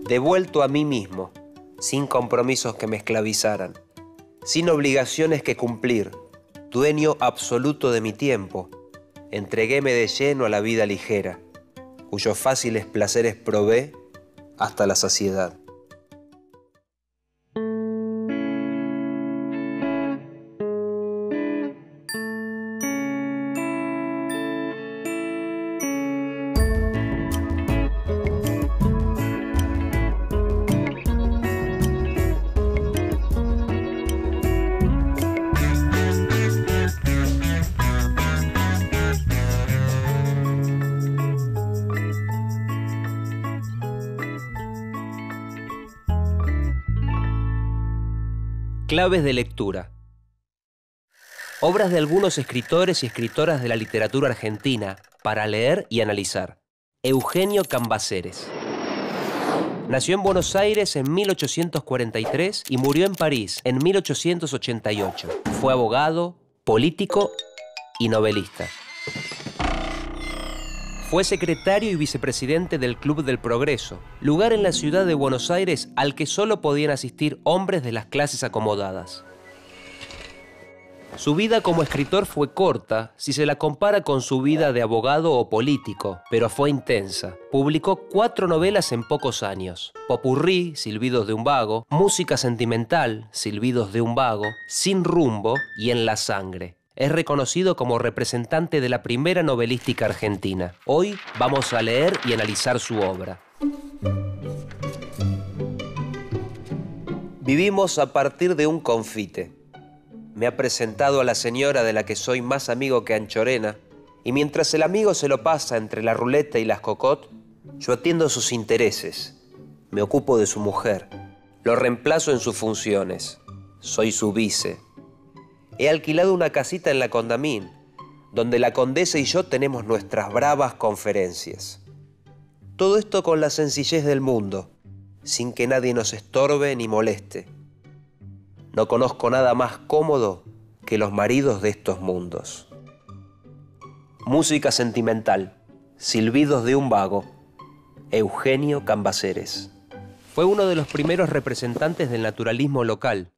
devuelto a mí mismo, sin compromisos que me esclavizaran, sin obligaciones que cumplir, dueño absoluto de mi tiempo, entreguéme de lleno a la vida ligera, cuyos fáciles placeres probé hasta la saciedad. Claves de lectura. Obras de algunos escritores y escritoras de la literatura argentina para leer y analizar. Eugenio Cambaceres. Nació en Buenos Aires en 1843 y murió en París en 1888. Fue abogado, político y novelista. Fue secretario y vicepresidente del Club del Progreso, lugar en la ciudad de Buenos Aires al que solo podían asistir hombres de las clases acomodadas. Su vida como escritor fue corta si se la compara con su vida de abogado o político, pero fue intensa. Publicó 4 novelas en pocos años: Popurrí, Silbidos de un vago; Música sentimental, Silbidos de un vago; Sin rumbo y En la sangre. Es reconocido como representante de la primera novelística argentina. Hoy vamos a leer y analizar su obra. Vivimos a partir de un confite. Me ha presentado a la señora de la que soy más amigo que Anchorena, y mientras el amigo se lo pasa entre la ruleta y las cocot, yo atiendo sus intereses, me ocupo de su mujer, lo reemplazo en sus funciones, soy su vice. He alquilado una casita en la Condamín, donde la condesa y yo tenemos nuestras bravas conferencias. Todo esto con la sencillez del mundo, sin que nadie nos estorbe ni moleste. No conozco nada más cómodo que los maridos de estos mundos. Música sentimental, Silbidos de un vago, Eugenio Cambaceres. Fue uno de los primeros representantes del naturalismo local.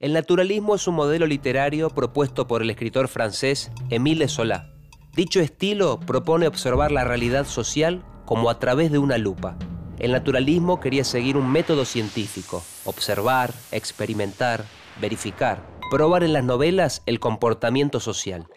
El naturalismo es un modelo literario propuesto por el escritor francés Émile Zola. Dicho estilo propone observar la realidad social como a través de una lupa. El naturalismo quería seguir un método científico: observar, experimentar, verificar, probar en las novelas el comportamiento social.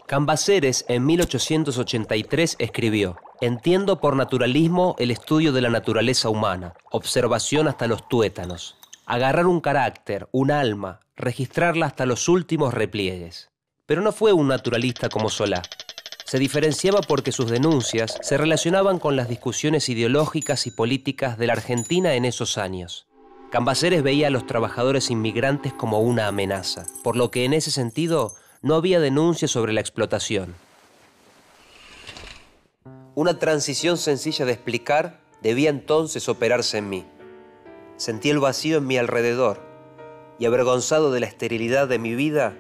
Cambaceres en 1883 escribió: entiendo por naturalismo el estudio de la naturaleza humana, observación hasta los tuétanos. Agarrar un carácter, un alma, registrarla hasta los últimos repliegues. Pero no fue un naturalista como Solá. Se diferenciaba porque sus denuncias se relacionaban con las discusiones ideológicas y políticas de la Argentina en esos años. Cambaceres veía a los trabajadores inmigrantes como una amenaza, por lo que en ese sentido no había denuncias sobre la explotación. Una transición sencilla de explicar debía entonces operarse en mí. Sentí el vacío en mi alrededor y, avergonzado de la esterilidad de mi vida,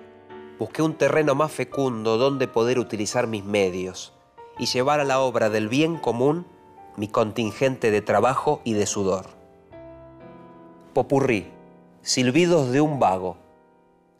busqué un terreno más fecundo donde poder utilizar mis medios y llevar a la obra del bien común mi contingente de trabajo y de sudor. Popurrí, Silbidos de un vago,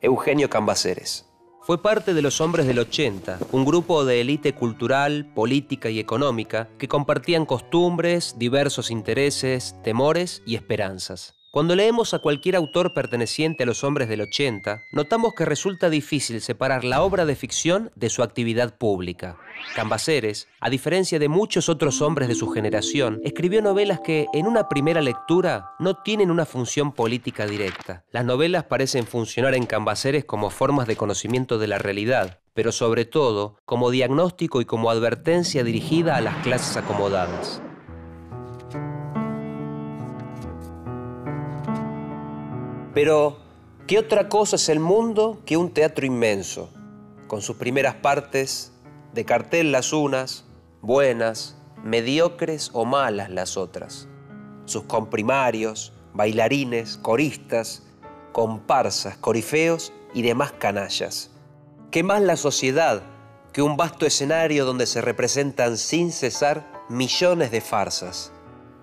Eugenio Cambaceres. Fue parte de los Hombres del 80, un grupo de élite cultural, política y económica que compartían costumbres, diversos intereses, temores y esperanzas. Cuando leemos a cualquier autor perteneciente a los Hombres del 80, notamos que resulta difícil separar la obra de ficción de su actividad pública. Cambaceres, a diferencia de muchos otros hombres de su generación, escribió novelas que, en una primera lectura, no tienen una función política directa. Las novelas parecen funcionar en Cambaceres como formas de conocimiento de la realidad, pero sobre todo como diagnóstico y como advertencia dirigida a las clases acomodadas. Pero, ¿qué otra cosa es el mundo que un teatro inmenso, con sus primeras partes, de cartel las unas, buenas, mediocres o malas las otras, sus comprimarios, bailarines, coristas, comparsas, corifeos y demás canallas? ¿Qué más la sociedad que un vasto escenario donde se representan sin cesar millones de farsas,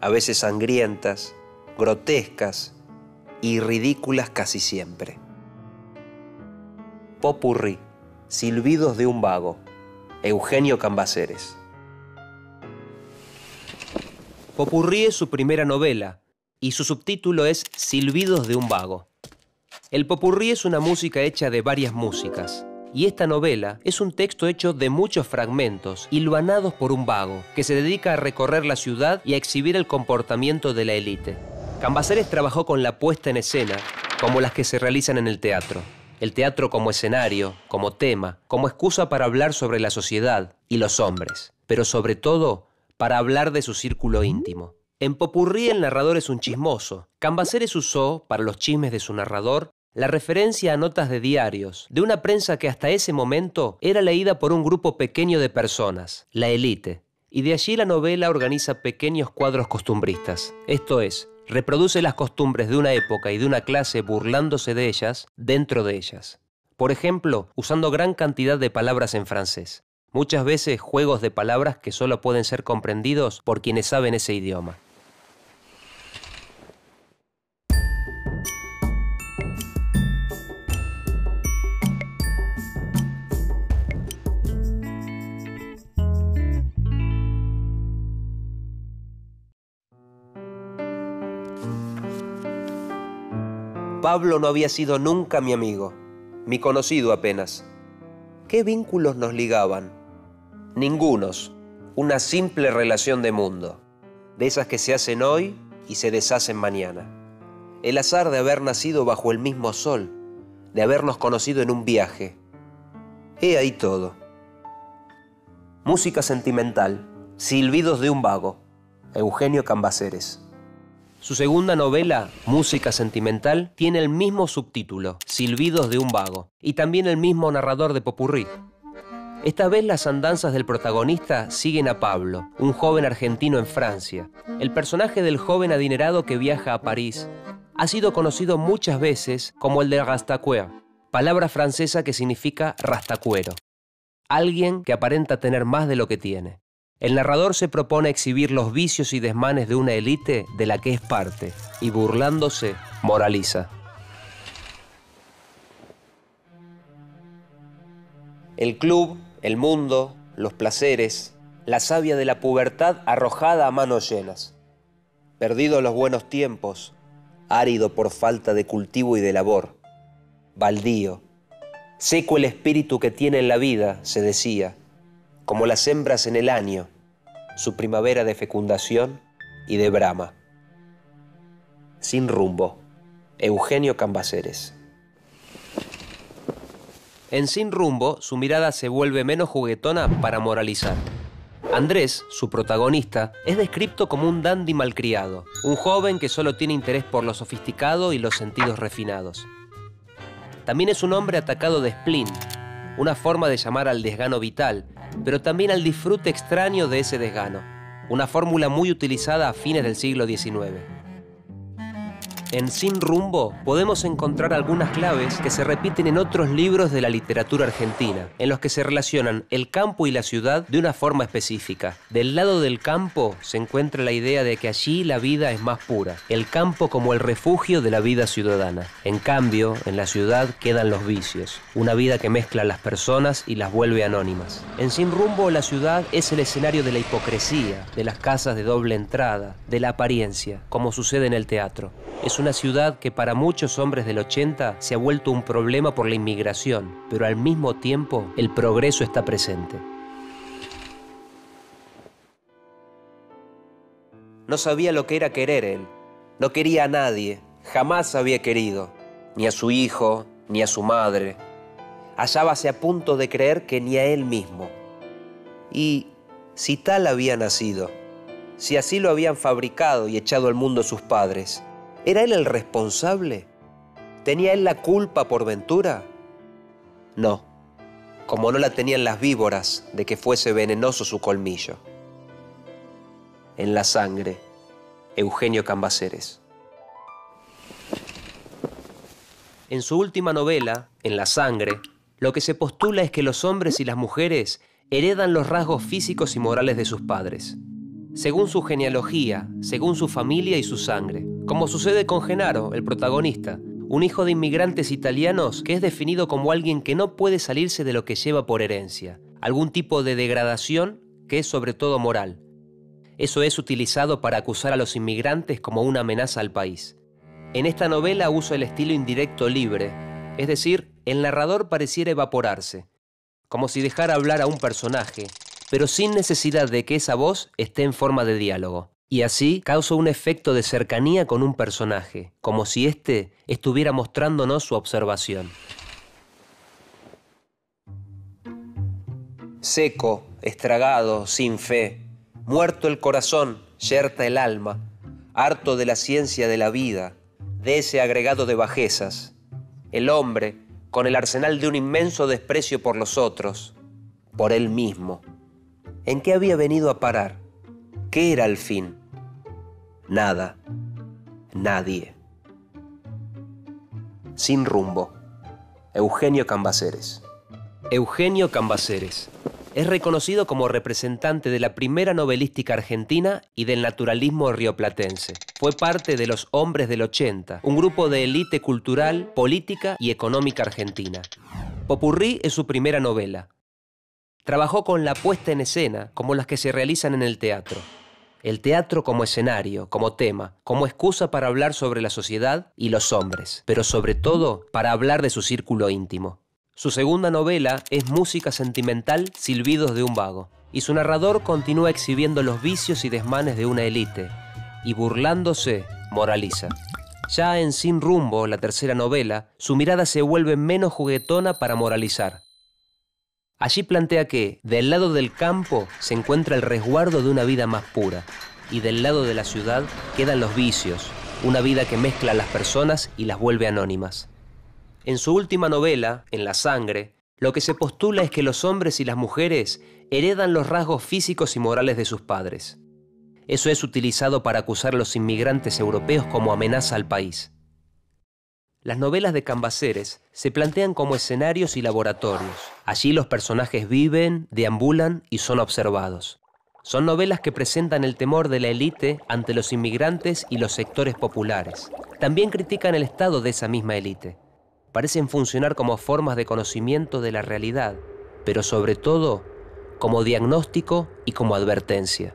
a veces sangrientas, grotescas y ridículas casi siempre. Popurrí, silbidos de un vago, Eugenio Cambaceres. Popurrí es su primera novela y su subtítulo es Silbidos de un vago. El popurrí es una música hecha de varias músicas, y esta novela es un texto hecho de muchos fragmentos hilvanados por un vago que se dedica a recorrer la ciudad y a exhibir el comportamiento de la élite. Cambaceres trabajó con la puesta en escena como las que se realizan en el teatro. El teatro como escenario, como tema, como excusa para hablar sobre la sociedad y los hombres, pero sobre todo para hablar de su círculo íntimo. En Popurrí el narrador es un chismoso. Cambaceres usó, para los chismes de su narrador, la referencia a notas de diarios, de una prensa que hasta ese momento era leída por un grupo pequeño de personas, la élite, y de allí la novela organiza pequeños cuadros costumbristas, esto es, reproduce las costumbres de una época y de una clase burlándose de ellas dentro de ellas. Por ejemplo, usando gran cantidad de palabras en francés, muchas veces juegos de palabras que solo pueden ser comprendidos por quienes saben ese idioma. Pablo no había sido nunca mi amigo, mi conocido apenas. ¿Qué vínculos nos ligaban? Ningunos, una simple relación de mundo, de esas que se hacen hoy y se deshacen mañana. El azar de haber nacido bajo el mismo sol, de habernos conocido en un viaje. He ahí todo. Música sentimental, Silbidos de un vago, Eugenio Cambaceres. Su segunda novela, Música sentimental, tiene el mismo subtítulo, Silbidos de un vago, y también el mismo narrador de Popurrí. Esta vez las andanzas del protagonista siguen a Pablo, un joven argentino en Francia. El personaje del joven adinerado que viaja a París ha sido conocido muchas veces como el de rastaquouère, palabra francesa que significa rastacuero. Alguien que aparenta tener más de lo que tiene. El narrador se propone exhibir los vicios y desmanes de una élite de la que es parte, y burlándose, moraliza. El club, el mundo, los placeres, la savia de la pubertad arrojada a manos llenas. Perdidos los buenos tiempos, árido por falta de cultivo y de labor. Baldío, seco el espíritu que tiene en la vida, se decía, como las hembras en el año, su primavera de fecundación y de brama. Sin rumbo, Eugenio Cambaceres. En Sin rumbo, su mirada se vuelve menos juguetona para moralizar. Andrés, su protagonista, es descrito como un dandy malcriado, un joven que solo tiene interés por lo sofisticado y los sentidos refinados. También es un hombre atacado de spleen, una forma de llamar al desgano vital, pero también al disfrute extraño de ese desgano, una fórmula muy utilizada a fines del siglo XIX. En Sin rumbo podemos encontrar algunas claves que se repiten en otros libros de la literatura argentina, en los que se relacionan el campo y la ciudad de una forma específica. Del lado del campo se encuentra la idea de que allí la vida es más pura, el campo como el refugio de la vida ciudadana. En cambio, en la ciudad quedan los vicios, una vida que mezcla a las personas y las vuelve anónimas. En Sin rumbo la ciudad es el escenario de la hipocresía, de las casas de doble entrada, de la apariencia, como sucede en el teatro. Es una ciudad que para muchos hombres del 80 se ha vuelto un problema por la inmigración, pero al mismo tiempo el progreso está presente. No sabía lo que era querer él. No quería a nadie, jamás había querido, ni a su hijo, ni a su madre. Hallábase a punto de creer que ni a él mismo. Y si tal había nacido, si así lo habían fabricado y echado al mundo sus padres, ¿era él el responsable? ¿Tenía él la culpa por ventura? No, como no la tenían las víboras de que fuese venenoso su colmillo. En la sangre, Eugenio Cambaceres. En su última novela, En la sangre, lo que se postula es que los hombres y las mujeres heredan los rasgos físicos y morales de sus padres, según su genealogía, según su familia y su sangre. Como sucede con Genaro, el protagonista, un hijo de inmigrantes italianos que es definido como alguien que no puede salirse de lo que lleva por herencia, algún tipo de degradación que es sobre todo moral. Eso es utilizado para acusar a los inmigrantes como una amenaza al país. En esta novela uso el estilo indirecto libre, es decir, el narrador pareciera evaporarse, como si dejara hablar a un personaje, pero sin necesidad de que esa voz esté en forma de diálogo. Y así causa un efecto de cercanía con un personaje, como si éste estuviera mostrándonos su observación. Seco, estragado, sin fe, muerto el corazón, yerta el alma, harto de la ciencia de la vida, de ese agregado de bajezas. El hombre, con el arsenal de un inmenso desprecio por los otros, por él mismo. ¿En qué había venido a parar? ¿Qué era el fin? Nada. Nadie. Sin rumbo. Eugenio Cambaceres. Eugenio Cambaceres es reconocido como representante de la primera novelística argentina y del naturalismo rioplatense. Fue parte de los Hombres del 80, un grupo de élite cultural, política y económica argentina. Popurrí es su primera novela. Trabajó con la puesta en escena, como las que se realizan en el teatro. El teatro como escenario, como tema, como excusa para hablar sobre la sociedad y los hombres, pero sobre todo para hablar de su círculo íntimo. Su segunda novela es Música sentimental, Silbidos de un vago, y su narrador continúa exhibiendo los vicios y desmanes de una élite, y burlándose, moraliza. Ya en Sin rumbo, la tercera novela, su mirada se vuelve menos juguetona para moralizar. Allí plantea que, del lado del campo, se encuentra el resguardo de una vida más pura, y del lado de la ciudad quedan los vicios, una vida que mezcla a las personas y las vuelve anónimas. En su última novela, En la sangre, lo que se postula es que los hombres y las mujeres heredan los rasgos físicos y morales de sus padres. Eso es utilizado para acusar a los inmigrantes europeos como amenaza al país. Las novelas de Cambaceres se plantean como escenarios y laboratorios. Allí los personajes viven, deambulan y son observados. Son novelas que presentan el temor de la élite ante los inmigrantes y los sectores populares. También critican el estado de esa misma élite. Parecen funcionar como formas de conocimiento de la realidad, pero sobre todo como diagnóstico y como advertencia.